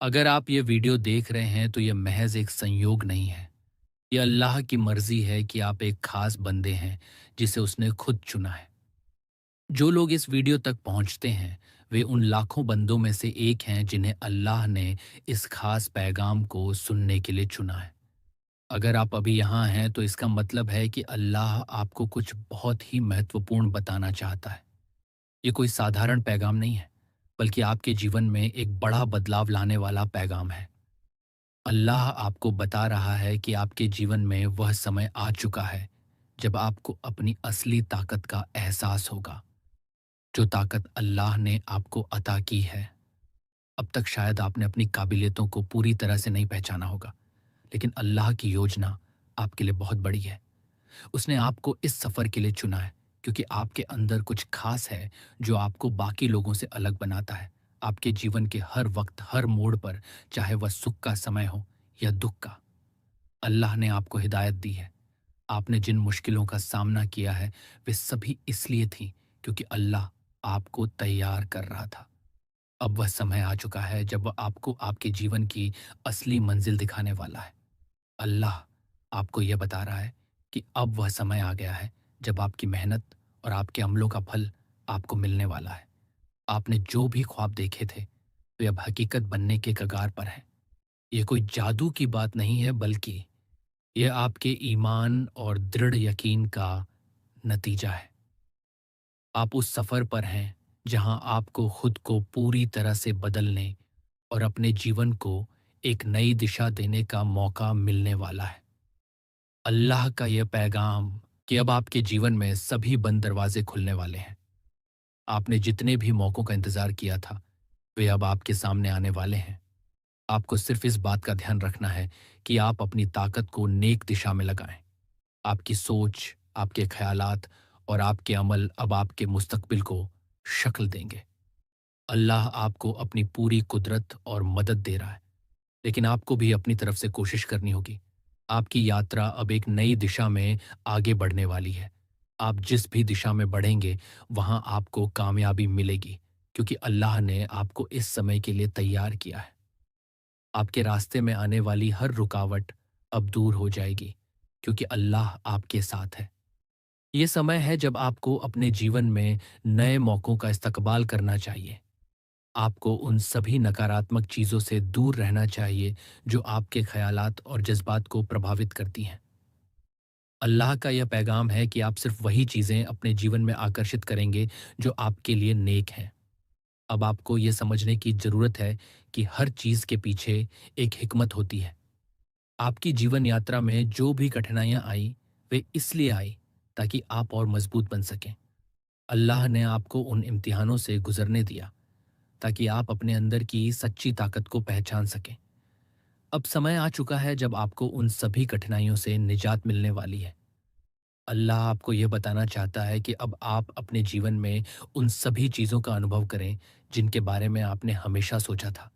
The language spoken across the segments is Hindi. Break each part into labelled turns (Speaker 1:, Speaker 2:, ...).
Speaker 1: अगर आप ये वीडियो देख रहे हैं तो ये महज एक संयोग नहीं है। ये अल्लाह की मर्ज़ी है कि आप एक ख़ास बंदे हैं जिसे उसने खुद चुना है। जो लोग इस वीडियो तक पहुँचते हैं, वे उन लाखों बंदों में से एक हैं जिन्हें अल्लाह ने इस ख़ास पैगाम को सुनने के लिए चुना है। अगर आप अभी यहाँ हैं तो इसका मतलब है कि अल्लाह आपको कुछ बहुत ही महत्वपूर्ण बताना चाहता है। ये कोई साधारण पैगाम नहीं है, बल्कि आपके जीवन में एक बड़ा बदलाव लाने वाला पैगाम है। अल्लाह आपको बता रहा है कि आपके जीवन में वह समय आ चुका है जब आपको अपनी असली ताकत का एहसास होगा, जो ताकत अल्लाह ने आपको अता की है। अब तक शायद आपने अपनी काबिलियतों को पूरी तरह से नहीं पहचाना होगा, लेकिन अल्लाह की योजना आपके लिए बहुत बड़ी है। उसने आपको इस सफ़र के लिए चुना है क्योंकि आपके अंदर कुछ खास है जो आपको बाकी लोगों से अलग बनाता है। आपके जीवन के हर वक्त, हर मोड़ पर, चाहे वह सुख का समय हो या दुख का, अल्लाह ने आपको हिदायत दी है। आपने जिन मुश्किलों का सामना किया है, वे सभी इसलिए थी क्योंकि अल्लाह आपको तैयार कर रहा था। अब वह समय आ चुका है जब वह आपको आपके जीवन की असली मंजिल दिखाने वाला है। अल्लाह आपको यह बता रहा है कि अब वह समय आ गया है जब आपकी मेहनत और आपके अमलों का फल आपको मिलने वाला है। आपने जो भी ख्वाब देखे थे, वे अब हकीकत बनने के कगार पर हैं। यह कोई जादू की बात नहीं है, बल्कि यह आपके ईमान और दृढ़ यकीन का नतीजा है। आप उस सफ़र पर हैं जहां आपको खुद को पूरी तरह से बदलने और अपने जीवन को एक नई दिशा देने का मौका मिलने वाला है। अल्लाह का यह पैगाम कि अब आपके जीवन में सभी बंद दरवाजे खुलने वाले हैं। आपने जितने भी मौक़ों का इंतज़ार किया था, वे अब आपके सामने आने वाले हैं। आपको सिर्फ़ इस बात का ध्यान रखना है कि आप अपनी ताकत को नेक दिशा में लगाएँ। आपकी सोच, आपके ख़यालात और आपके अमल अब आपके मुस्तक़बिल को शक्ल देंगे। अल्लाह आपको अपनी पूरी कुदरत और मदद दे रहा है, लेकिन आपको भी अपनी तरफ से कोशिश करनी होगी। आपकी यात्रा अब एक नई दिशा में आगे बढ़ने वाली है। आप जिस भी दिशा में बढ़ेंगे, वहाँ आपको कामयाबी मिलेगी, क्योंकि अल्लाह ने आपको इस समय के लिए तैयार किया है। आपके रास्ते में आने वाली हर रुकावट अब दूर हो जाएगी, क्योंकि अल्लाह आपके साथ है। ये समय है जब आपको अपने जीवन में नए मौक़ों का इस्तकबाल करना चाहिए। आपको उन सभी नकारात्मक चीज़ों से दूर रहना चाहिए जो आपके ख़यालात और जज़्बात को प्रभावित करती हैं। अल्लाह का यह पैगाम है कि आप सिर्फ़ वही चीज़ें अपने जीवन में आकर्षित करेंगे जो आपके लिए नेक हैं। अब आपको ये समझने की ज़रूरत है कि हर चीज़ के पीछे एक हिकमत होती है। आपकी जीवन यात्रा में जो भी कठिनाइयाँ आई, वे इसलिए आई ताकि आप और मज़बूत बन सकें। अल्लाह ने आपको उन इम्तिहानों से गुज़रने दिया ताकि आप अपने अंदर की सच्ची ताकत को पहचान सकें। अब समय आ चुका है जब आपको उन सभी कठिनाइयों से निजात मिलने वाली है। अल्लाह आपको यह बताना चाहता है कि अब आप अपने जीवन में उन सभी चीज़ों का अनुभव करें जिनके बारे में आपने हमेशा सोचा था।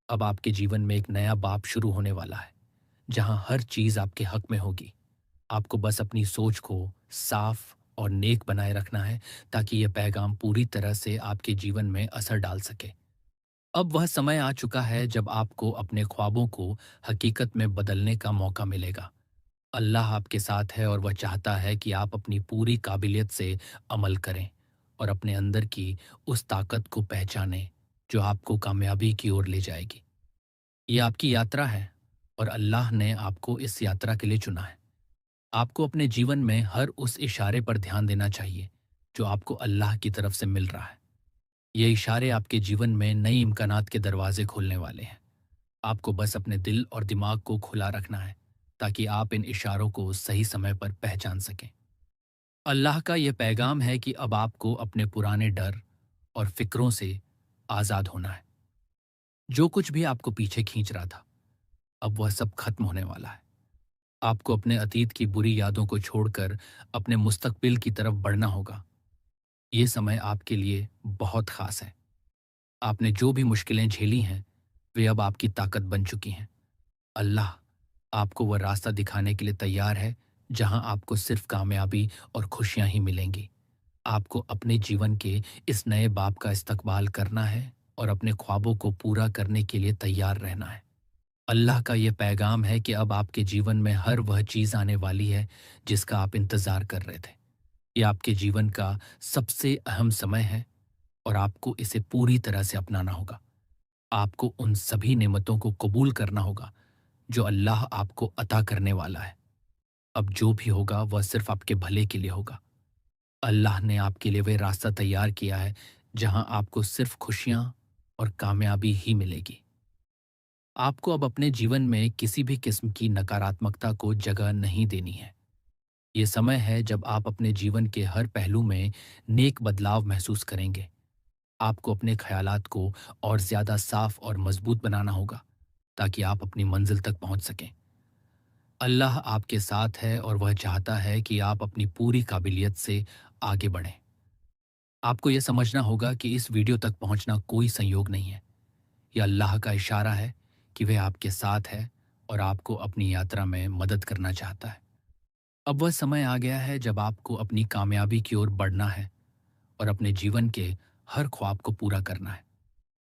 Speaker 1: अब आपके जीवन में एक नया बाब शुरू होने वाला है, जहाँ हर चीज़ आपके हक में होगी। आपको बस अपनी सोच को साफ और नेक बनाए रखना है ताकि यह पैगाम पूरी तरह से आपके जीवन में असर डाल सके। अब वह समय आ चुका है जब आपको अपने ख्वाबों को हकीकत में बदलने का मौका मिलेगा। अल्लाह आपके साथ है और वह चाहता है कि आप अपनी पूरी काबिलियत से अमल करें और अपने अंदर की उस ताकत को पहचानें जो आपको कामयाबी की ओर ले जाएगी। ये आपकी यात्रा है और अल्लाह ने आपको इस यात्रा के लिए चुना है। आपको अपने जीवन में हर उस इशारे पर ध्यान देना चाहिए जो आपको अल्लाह की तरफ से मिल रहा है। ये इशारे आपके जीवन में नई इम्कानात के दरवाजे खोलने वाले हैं। आपको बस अपने दिल और दिमाग को खुला रखना है ताकि आप इन इशारों को सही समय पर पहचान सकें। अल्लाह का यह पैगाम है कि अब आपको अपने पुराने डर और फिक्रों से आज़ाद होना है। जो कुछ भी आपको पीछे खींच रहा था, अब वह सब खत्म होने वाला है। आपको अपने अतीत की बुरी यादों को छोड़कर अपने मुस्तकबिल की तरफ बढ़ना होगा। ये समय आपके लिए बहुत खास है। आपने जो भी मुश्किलें झेली हैं, वे अब आपकी ताकत बन चुकी हैं। अल्लाह आपको वह रास्ता दिखाने के लिए तैयार है जहां आपको सिर्फ कामयाबी और खुशियां ही मिलेंगी। आपको अपने जीवन के इस नए बाब का इस्तकबाल करना है और अपने ख्वाबों को पूरा करने के लिए तैयार रहना है। अल्लाह का ये पैगाम है कि अब आपके जीवन में हर वह चीज़ आने वाली है जिसका आप इंतज़ार कर रहे थे। ये आपके जीवन का सबसे अहम समय है और आपको इसे पूरी तरह से अपनाना होगा। आपको उन सभी नेमतों को कबूल करना होगा जो अल्लाह आपको अता करने वाला है। अब जो भी होगा वह सिर्फ आपके भले के लिए होगा। अल्लाह ने आपके लिए वह रास्ता तैयार किया है जहां आपको सिर्फ खुशियां और कामयाबी ही मिलेगी। आपको अब अपने जीवन में किसी भी किस्म की नकारात्मकता को जगह नहीं देनी है। ये समय है जब आप अपने जीवन के हर पहलू में नेक बदलाव महसूस करेंगे। आपको अपने ख्यालात को और ज़्यादा साफ और मजबूत बनाना होगा ताकि आप अपनी मंजिल तक पहुंच सकें। अल्लाह आपके साथ है और वह चाहता है कि आप अपनी पूरी काबिलियत से आगे बढ़ें। आपको यह समझना होगा कि इस वीडियो तक पहुंचना कोई संयोग नहीं है। यह अल्लाह का इशारा है कि वह आपके साथ है और आपको अपनी यात्रा में मदद करना चाहता है। अब वह समय आ गया है जब आपको अपनी कामयाबी की ओर बढ़ना है और अपने जीवन के हर ख्वाब को पूरा करना है।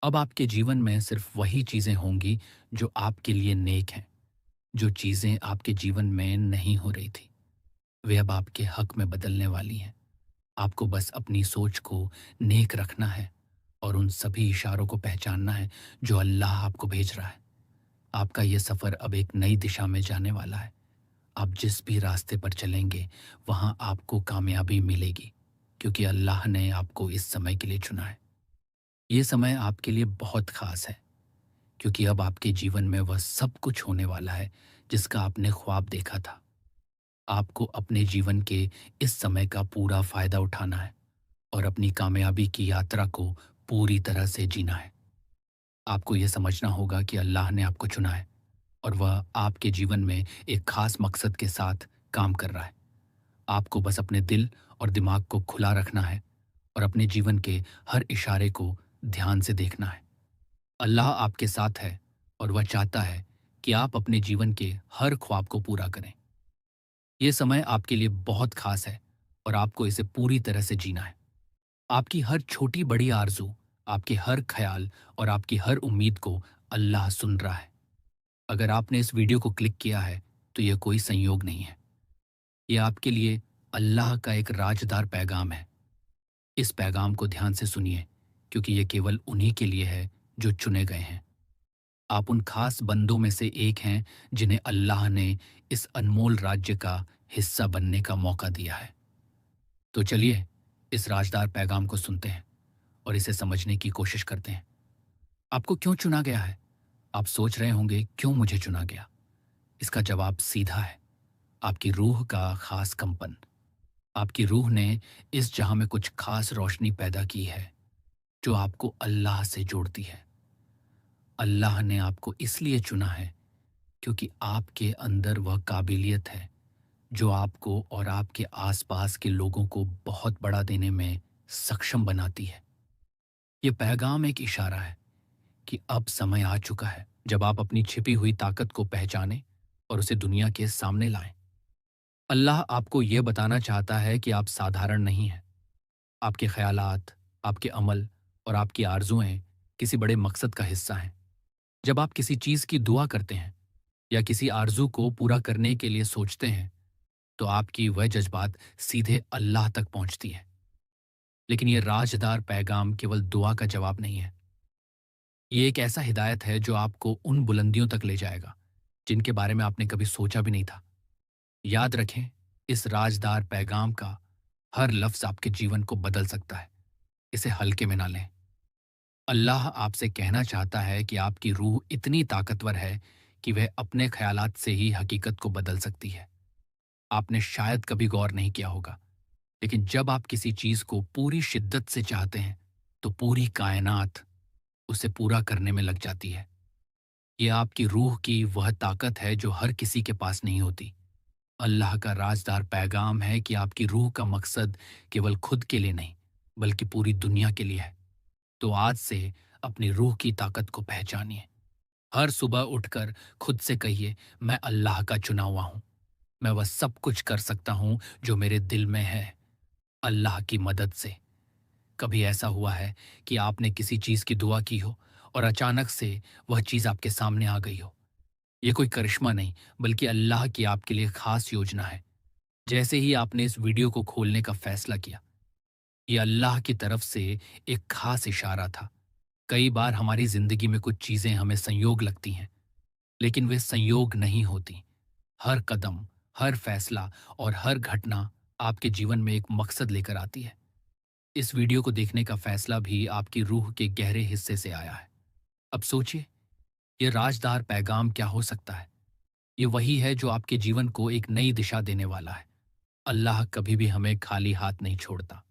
Speaker 1: अब आपके जीवन में सिर्फ वही चीज़ें होंगी जो आपके लिए नेक हैं। जो चीज़ें आपके जीवन में नहीं हो रही थी, वे अब आपके हक में बदलने वाली हैं। आपको बस अपनी सोच को नेक रखना है और उन सभी इशारों को पहचानना है जो अल्लाह आपको भेज रहा है। आपका ये सफ़र अब एक नई दिशा में जाने वाला है। आप जिस भी रास्ते पर चलेंगे, वहाँ आपको कामयाबी मिलेगी, क्योंकि अल्लाह ने आपको इस समय के लिए चुना है। ये समय आपके लिए बहुत ख़ास है, क्योंकि अब आपके जीवन में वह सब कुछ होने वाला है जिसका आपने ख्वाब देखा था। आपको अपने जीवन के इस समय का पूरा फ़ायदा उठाना है और अपनी कामयाबी की यात्रा को पूरी तरह से जीना है। आपको यह समझना होगा कि अल्लाह ने आपको चुना है और वह आपके जीवन में एक ख़ास मकसद के साथ काम कर रहा है। आपको बस अपने दिल और दिमाग को खुला रखना है और अपने जीवन के हर इशारे को ध्यान से देखना है। अल्लाह आपके साथ है और वह चाहता है कि आप अपने जीवन के हर ख्वाब को पूरा करें। ये समय आपके लिए बहुत खास है और आपको इसे पूरी तरह से जीना है। आपकी हर छोटी बड़ी आरज़ू, आपके हर ख्याल और आपकी हर उम्मीद को अल्लाह सुन रहा है। अगर आपने इस वीडियो को क्लिक किया है, तो यह कोई संयोग नहीं है। यह आपके लिए अल्लाह का एक राजदार पैगाम है। इस पैगाम को ध्यान से सुनिए, क्योंकि यह केवल उन्हीं के लिए है जो चुने गए हैं। आप उन खास बंदों में से एक हैं जिन्हें अल्लाह ने इस अनमोल राज्य का हिस्सा बनने का मौका दिया है। तो चलिए इस राजदार पैगाम को सुनते हैं और इसे समझने की कोशिश करते हैं। आपको क्यों चुना गया है? आप सोच रहे होंगे, क्यों मुझे चुना गया? इसका जवाब सीधा है, आपकी रूह का खास कंपन। आपकी रूह ने इस जहां में कुछ खास रोशनी पैदा की है जो आपको अल्लाह से जोड़ती है। अल्लाह ने आपको इसलिए चुना है क्योंकि आपके अंदर वह काबिलियत है जो आपको और आपके आसपास के लोगों को बहुत बड़ा देने में सक्षम बनाती है। ये पैगाम एक इशारा है कि अब समय आ चुका है जब आप अपनी छिपी हुई ताकत को पहचानें और उसे दुनिया के सामने लाएं। अल्लाह आपको यह बताना चाहता है कि आप साधारण नहीं हैं। आपके ख्यालात, आपके अमल और आपकी आरजुएं किसी बड़े मकसद का हिस्सा हैं। जब आप किसी चीज़ की दुआ करते हैं या किसी आरजू को पूरा करने के लिए सोचते हैं, तो आपकी वह जज्बात सीधे अल्लाह तक पहुंचती है। लेकिन यह राजदार पैगाम केवल दुआ का जवाब नहीं है। ये एक ऐसा हिदायत है जो आपको उन बुलंदियों तक ले जाएगा जिनके बारे में आपने कभी सोचा भी नहीं था। याद रखें, इस राजदार पैगाम का हर लफ्ज आपके जीवन को बदल सकता है। इसे हल्के में ना लें। अल्लाह आपसे कहना चाहता है कि आपकी रूह इतनी ताकतवर है कि वह अपने ख्यालात से ही हकीकत को बदल सकती है। आपने शायद कभी गौर नहीं किया होगा, लेकिन जब आप किसी चीज को पूरी शिद्दत से चाहते हैं, तो पूरी कायनात उसे पूरा करने में लग जाती है। यह आपकी रूह की वह ताकत है जो हर किसी के पास नहीं होती। अल्लाह का राजदार पैगाम है कि आपकी रूह का मकसद केवल खुद के लिए नहीं, बल्कि पूरी दुनिया के लिए है। तो आज से अपनी रूह की ताकत को पहचानिए। हर सुबह उठकर खुद से कहिए, मैं अल्लाह का चुना हुआ हूं। मैं वह सब कुछ कर सकता हूं जो मेरे दिल में है, अल्लाह की मदद से। कभी ऐसा हुआ है कि आपने किसी चीज़ की दुआ की हो और अचानक से वह चीज़ आपके सामने आ गई हो? ये कोई करिश्मा नहीं, बल्कि अल्लाह की आपके लिए खास योजना है। जैसे ही आपने इस वीडियो को खोलने का फैसला किया, ये अल्लाह की तरफ से एक खास इशारा था। कई बार हमारी ज़िंदगी में कुछ चीज़ें हमें संयोग लगती हैं, लेकिन वे संयोग नहीं होती। हर कदम, हर फैसला और हर घटना आपके जीवन में एक मकसद लेकर आती है। इस वीडियो को देखने का फैसला भी आपकी रूह के गहरे हिस्से से आया है। अब सोचिए, ये राजदार पैगाम क्या हो सकता है? ये वही है जो आपके जीवन को एक नई दिशा देने वाला है। अल्लाह कभी भी हमें खाली हाथ नहीं छोड़ता।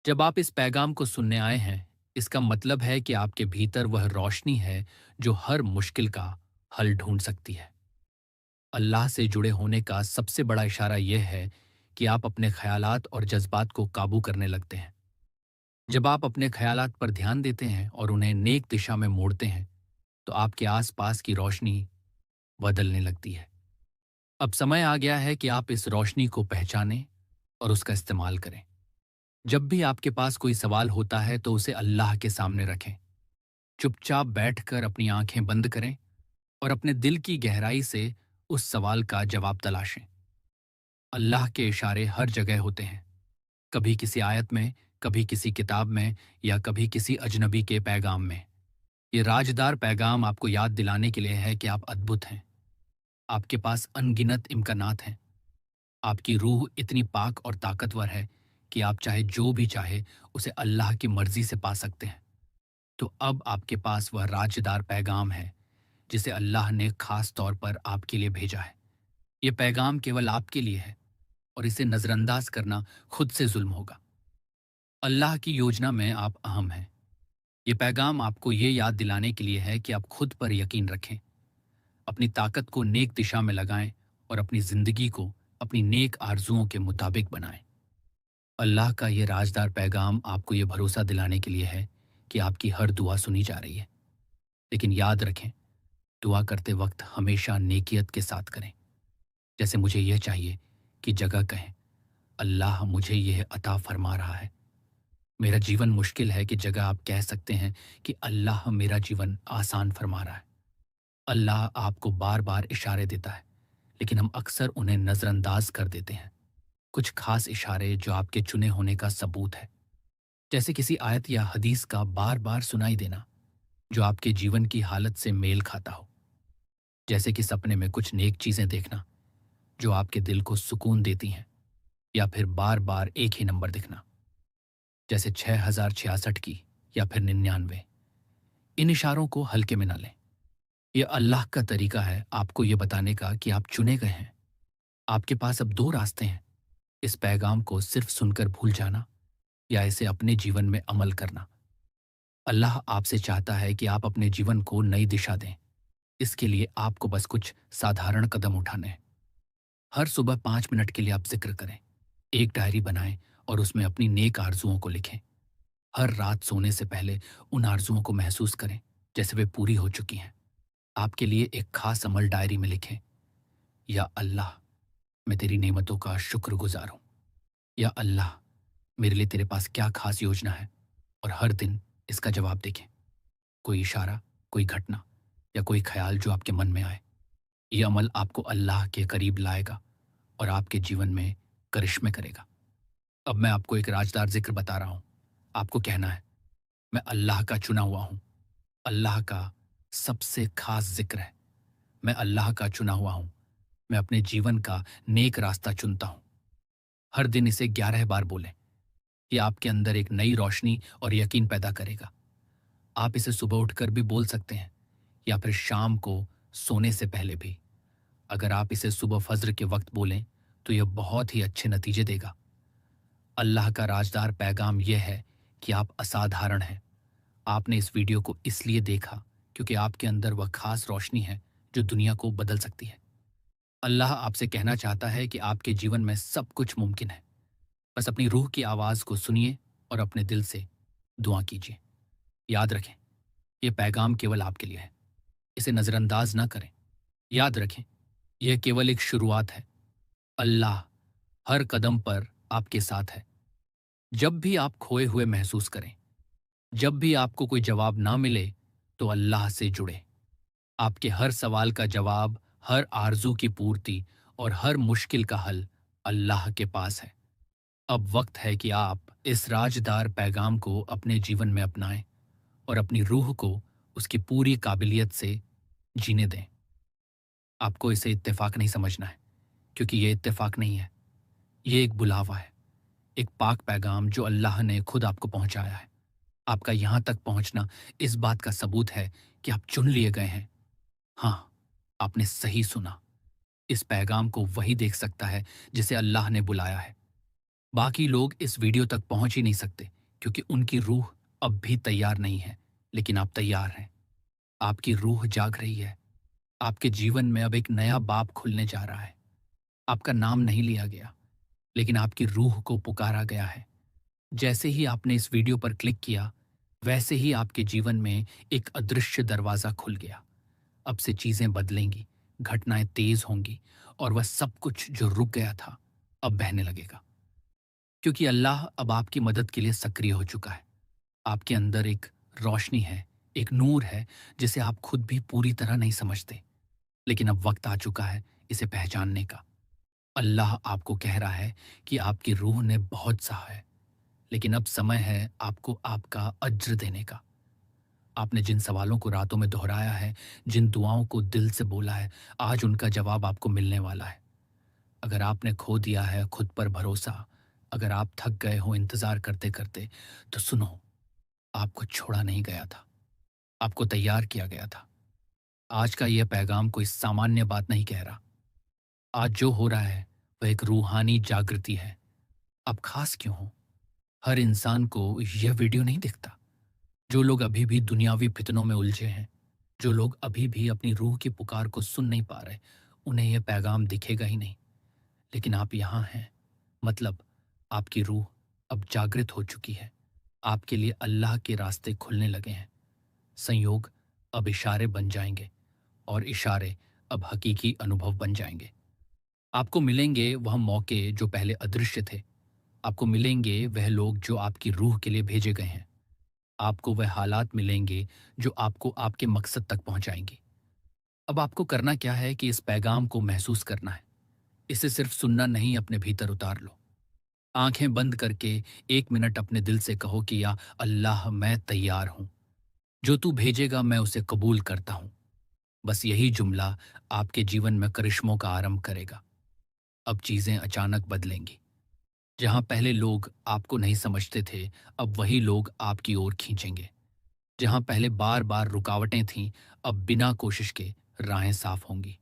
Speaker 1: जब आप इस पैगाम को सुनने आए हैं, इसका मतलब है कि आपके भीतर वह रोशनी है जो हर मुश्किल का हल ढूंढ सकती है। अल्लाह से जुड़े होने का सबसे बड़ा इशारा यह है कि आप अपने ख्यालात और जज्बात को काबू करने लगते हैं। जब आप अपने ख्यालात पर ध्यान देते हैं और उन्हें नेक दिशा में मोड़ते हैं, तो आपके आसपास की रोशनी बदलने लगती है। अब समय आ गया है कि आप इस रोशनी को पहचानें और उसका इस्तेमाल करें। जब भी आपके पास कोई सवाल होता है तो उसे अल्लाह के सामने रखें। चुपचाप बैठकर अपनी आंखें बंद करें और अपने दिल की गहराई से उस सवाल का जवाब तलाशें। अल्लाह के इशारे हर जगह होते हैं, कभी किसी आयत में, कभी किसी किताब में, या कभी किसी अजनबी के पैगाम में। ये राजदार पैगाम आपको याद दिलाने के लिए है कि आप अद्भुत हैं। आपके पास अनगिनत इम्कानात हैं। आपकी रूह इतनी पाक और ताकतवर है कि आप चाहे जो भी चाहे उसे अल्लाह की मर्जी से पा सकते हैं। तो अब आपके पास वह राजदार पैगाम है जिसे अल्लाह ने खास तौर पर आपके लिए भेजा है। ये पैगाम केवल आपके लिए है और इसे नज़रअंदाज करना खुद से जुल्म होगा। अल्लाह की योजना में आप अहम हैं। ये पैगाम आपको ये याद दिलाने के लिए है कि आप खुद पर यकीन रखें, अपनी ताकत को नेक दिशा में लगाएं और अपनी ज़िंदगी को अपनी नेक आरजुओं के मुताबिक बनाएं। अल्लाह का ये राजदार पैगाम आपको ये भरोसा दिलाने के लिए है कि आपकी हर दुआ सुनी जा रही है। लेकिन याद रखें, दुआ करते वक्त हमेशा नेकियत के साथ करें। जैसे मुझे यह चाहिए कि जगह कहें, अल्लाह मुझे यह अता फरमा रहा है। मेरा जीवन मुश्किल है कि जगह आप कह सकते हैं कि अल्लाह मेरा जीवन आसान फरमा रहा है। अल्लाह आपको बार बार इशारे देता है, लेकिन हम अक्सर उन्हें नज़रअंदाज कर देते हैं। कुछ खास इशारे जो आपके चुने होने का सबूत है, जैसे किसी आयत या हदीस का बार बार सुनाई देना जो आपके जीवन की हालत से मेल खाता हो। जैसे कि सपने में कुछ नेक चीज़ें देखना जो आपके दिल को सुकून देती हैं, या फिर बार बार एक ही नंबर दिखना, जैसे 6066 की या फिर 99। इन इशारों को हल्के में ना लें। यह अल्लाह का तरीका है आपको ये बताने का कि आप चुने गए हैं। आपके पास अब दो रास्ते हैं, इस पैगाम को सिर्फ सुनकर भूल जाना या इसे अपने जीवन में अमल करना। अल्लाह आपसे चाहता है कि आप अपने जीवन को नई दिशा दें। इसके लिए आपको बस कुछ साधारण कदम उठाने हैं। हर सुबह 5 मिनट के लिए आप जिक्र करें। एक डायरी बनाएं और उसमें अपनी नेक आरजुओं को लिखें। हर रात सोने से पहले उन आरजुओं को महसूस करें जैसे वे पूरी हो चुकी हैं। आपके लिए एक खास अमल डायरी में लिखें, या अल्लाह, मैं तेरी नेमतों का शुक्रगुजार हूँ। या अल्लाह, मेरे लिए तेरे पास क्या खास योजना है, और हर दिन इसका जवाब देखें। कोई इशारा, कोई घटना या कोई ख्याल जो आपके मन में आए। यह अमल आपको अल्लाह के करीब लाएगा और आपके जीवन में करिश्मे करेगा। अब मैं आपको एक राजदार जिक्र बता रहा हूँ। आपको कहना है, मैं अल्लाह का चुना हुआ हूँ। अल्लाह का सबसे खास जिक्र है, मैं अल्लाह का चुना हुआ हूँ। मैं अपने जीवन का नेक रास्ता चुनता हूँ। हर दिन इसे 11 बार बोलें। ये आपके अंदर एक नई रोशनी और यकीन पैदा करेगा। आप इसे सुबह उठकर भी बोल सकते हैं, या फिर शाम को सोने से पहले भी। अगर आप इसे सुबह फज्र के वक्त बोलें तो यह बहुत ही अच्छे नतीजे देगा। अल्लाह का राजदार पैगाम यह है कि आप असाधारण हैं। आपने इस वीडियो को इसलिए देखा क्योंकि आपके अंदर वह खास रोशनी है जो दुनिया को बदल सकती है। अल्लाह आपसे कहना चाहता है कि आपके जीवन में सब कुछ मुमकिन है। बस अपनी रूह की आवाज़ को सुनिए और अपने दिल से दुआ कीजिए। याद रखें, यह पैगाम केवल आपके लिए है। इसे नज़रअंदाज ना करें। याद रखें, यह केवल एक शुरुआत है। अल्लाह हर कदम पर आपके साथ है। जब भी आप खोए हुए महसूस करें, जब भी आपको कोई जवाब ना मिले, तो अल्लाह से जुड़े। आपके हर सवाल का जवाब, हर आरज़ू की पूर्ति और हर मुश्किल का हल अल्लाह के पास है। अब वक्त है कि आप इस राजदार पैगाम को अपने जीवन में अपनाएं और अपनी रूह को उसकी पूरी काबिलियत से जीने दें। आपको इसे इत्तेफाक नहीं समझना है, क्योंकि ये इत्तेफाक नहीं है। ये एक बुलावा है, एक पाक पैगाम जो अल्लाह ने खुद आपको पहुंचाया है। आपका यहां तक पहुंचना इस बात का सबूत है कि आप चुन लिए गए हैं। हाँ, आपने सही सुना। इस पैगाम को वही देख सकता है जिसे अल्लाह ने बुलाया है। बाकी लोग इस वीडियो तक पहुंच ही नहीं सकते, क्योंकि उनकी रूह अब भी तैयार नहीं है। लेकिन आप तैयार हैं। आपकी रूह जाग रही है। आपके जीवन में अब एक नया बाब खुलने जा रहा है। आपका नाम नहीं लिया गया, लेकिन आपकी रूह को पुकारा गया है। जैसे ही आपने इस वीडियो पर क्लिक किया, वैसे ही आपके जीवन में एक अदृश्य दरवाज़ा खुल गया। अब से चीज़ें बदलेंगी, घटनाएं तेज़ होंगी और वह सब कुछ जो रुक गया था, अब बहने लगेगा। क्योंकि अल्लाह अब आपकी मदद के लिए सक्रिय हो चुका है। आपके अंदर एक रोशनी है, एक नूर है जिसे आप खुद भी पूरी तरह नहीं समझते। लेकिन अब वक्त आ चुका है इसे पहचानने का। अल्लाह आपको कह रहा है कि आपकी रूह ने बहुत सहा है, लेकिन अब समय है आपको आपका अज्र देने का। आपने जिन सवालों को रातों में दोहराया है, जिन दुआओं को दिल से बोला है, आज उनका जवाब आपको मिलने वाला है। अगर आपने खो दिया है खुद पर भरोसा, अगर आप थक गए हो इंतज़ार करते-करते, तो सुनो, आपको छोड़ा नहीं गया था, आपको तैयार किया गया था। आज का यह पैगाम कोई सामान्य बात नहीं कह रहा। आज जो हो रहा है, वह एक रूहानी जागृति है। आप खास क्यों हो? हर इंसान को यह वीडियो नहीं दिखता। जो लोग अभी भी दुनियावी फितनों में उलझे हैं, जो लोग अभी भी अपनी रूह की पुकार को सुन नहीं पा रहे, उन्हें यह पैगाम दिखेगा ही नहीं। लेकिन आप यहाँ हैं, मतलब आपकी रूह अब जागृत हो चुकी है। आपके लिए अल्लाह के रास्ते खुलने लगे हैं। संयोग अब इशारे बन जाएंगे और इशारे अब हकीकी अनुभव बन जाएंगे। आपको मिलेंगे वह मौके जो पहले अदृश्य थे। आपको मिलेंगे वह लोग जो आपकी रूह के लिए भेजे गए हैं। आपको वह हालात मिलेंगे जो आपको आपके मकसद तक पहुंचाएंगे। अब आपको करना क्या है कि इस पैगाम को महसूस करना है। इसे सिर्फ सुनना नहीं, अपने भीतर उतार लो। आंखें बंद करके 1 मिनट अपने दिल से कहो कि या अल्लाह, मैं तैयार हूं। जो तू भेजेगा मैं उसे कबूल करता हूं। बस यही जुमला आपके जीवन में करिश्मों का आरंभ करेगा। अब चीजें अचानक बदलेंगी। जहां पहले लोग आपको नहीं समझते थे, अब वही लोग आपकी ओर खींचेंगे। जहां पहले बार बार रुकावटें थीं, अब बिना कोशिश के राहें साफ होंगी।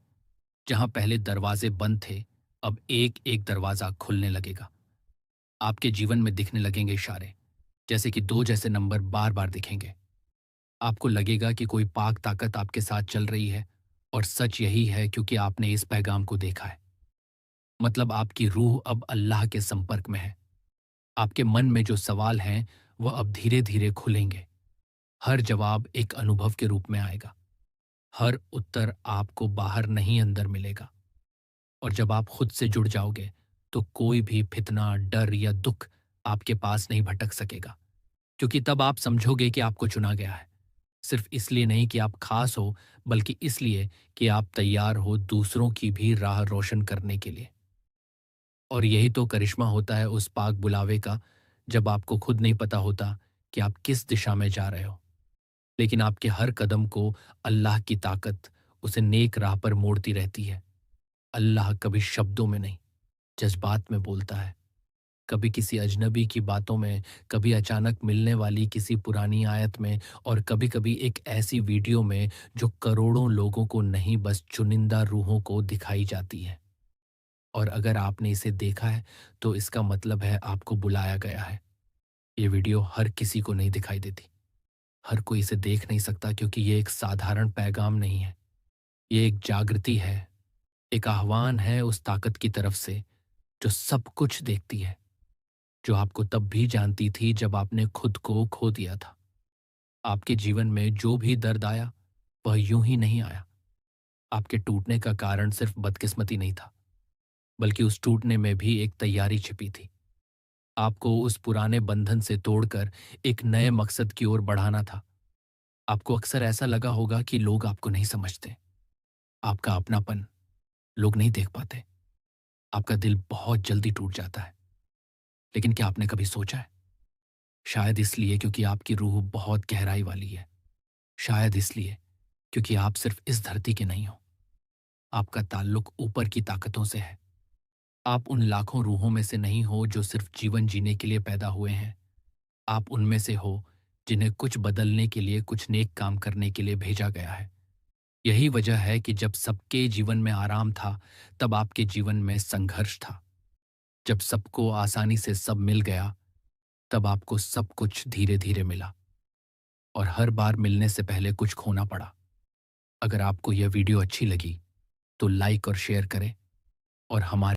Speaker 1: जहां पहले दरवाजे बंद थे, अब एक एक दरवाजा खुलने लगेगा। आपके जीवन में दिखने लगेंगे इशारे, जैसे कि दो जैसे नंबर बार बार दिखेंगे। आपको लगेगा कि कोई पाक ताकत आपके साथ चल रही है, और सच यही है क्योंकि आपने इस पैगाम को देखा है। मतलब आपकी रूह अब अल्लाह के संपर्क में है। आपके मन में जो सवाल हैं, वह अब धीरे धीरे खुलेंगे। हर जवाब एक अनुभव के रूप में आएगा। हर उत्तर आपको बाहर नहीं, अंदर मिलेगा। और जब आप खुद से जुड़ जाओगे, तो कोई भी फितना, डर या दुख आपके पास नहीं भटक सकेगा, क्योंकि तब आप समझोगे कि आपको चुना गया है। सिर्फ इसलिए नहीं कि आप खास हो, बल्कि इसलिए कि आप तैयार हो दूसरों की भी राह रोशन करने के लिए। और यही तो करिश्मा होता है उस पाक बुलावे का, जब आपको खुद नहीं पता होता कि आप किस दिशा में जा रहे हो, लेकिन आपके हर कदम को अल्लाह की ताकत उसे नेक राह पर मोड़ती रहती है। अल्लाह कभी शब्दों में नहीं, जज्बात में बोलता है। कभी किसी अजनबी की बातों में, कभी अचानक मिलने वाली किसी पुरानी आयत में, और कभी-कभी एक ऐसी वीडियो में जो करोड़ों लोगों को नहीं, बस चुनिंदा रूहों को दिखाई जाती है। और अगर आपने इसे देखा है, तो इसका मतलब है आपको बुलाया गया है। ये वीडियो हर किसी को नहीं दिखाई देती। हर कोई इसे देख नहीं सकता, क्योंकि ये एक साधारण पैगाम नहीं है। ये एक जागृति है, एक आह्वान है उस ताकत की तरफ से जो सब कुछ देखती है, जो आपको तब भी जानती थी जब आपने खुद को खो दिया था। आपके जीवन में जो भी दर्द आया, वह यूं ही नहीं आया। आपके टूटने का कारण सिर्फ बदकिस्मती नहीं था, बल्कि उस टूटने में भी एक तैयारी छिपी थी। आपको उस पुराने बंधन से तोड़कर एक नए मकसद की ओर बढ़ाना था। आपको अक्सर ऐसा लगा होगा कि लोग आपको नहीं समझते, आपका अपनापन लोग नहीं देख पाते, आपका दिल बहुत जल्दी टूट जाता है। लेकिन क्या आपने कभी सोचा है? शायद इसलिए क्योंकि आपकी रूह बहुत गहराई वाली है। शायद इसलिए क्योंकि आप सिर्फ इस धरती के नहीं हो। आपका ताल्लुक ऊपर की ताकतों से है। आप उन लाखों रूहों में से नहीं हो जो सिर्फ जीवन जीने के लिए पैदा हुए हैं। आप उनमें से हो जिन्हें कुछ बदलने के लिए, कुछ नेक काम करने के लिए भेजा गया है। यही वजह है कि जब सबके जीवन में आराम था, तब आपके जीवन में संघर्ष था। जब सबको आसानी से सब मिल गया, तब आपको सब कुछ धीरे-धीरे मिला और हर बार मिलने से पहले कुछ खोना पड़ा। अगर आपको यह वीडियो अच्छी लगी, तो लाइक और शेयर करें और हमारे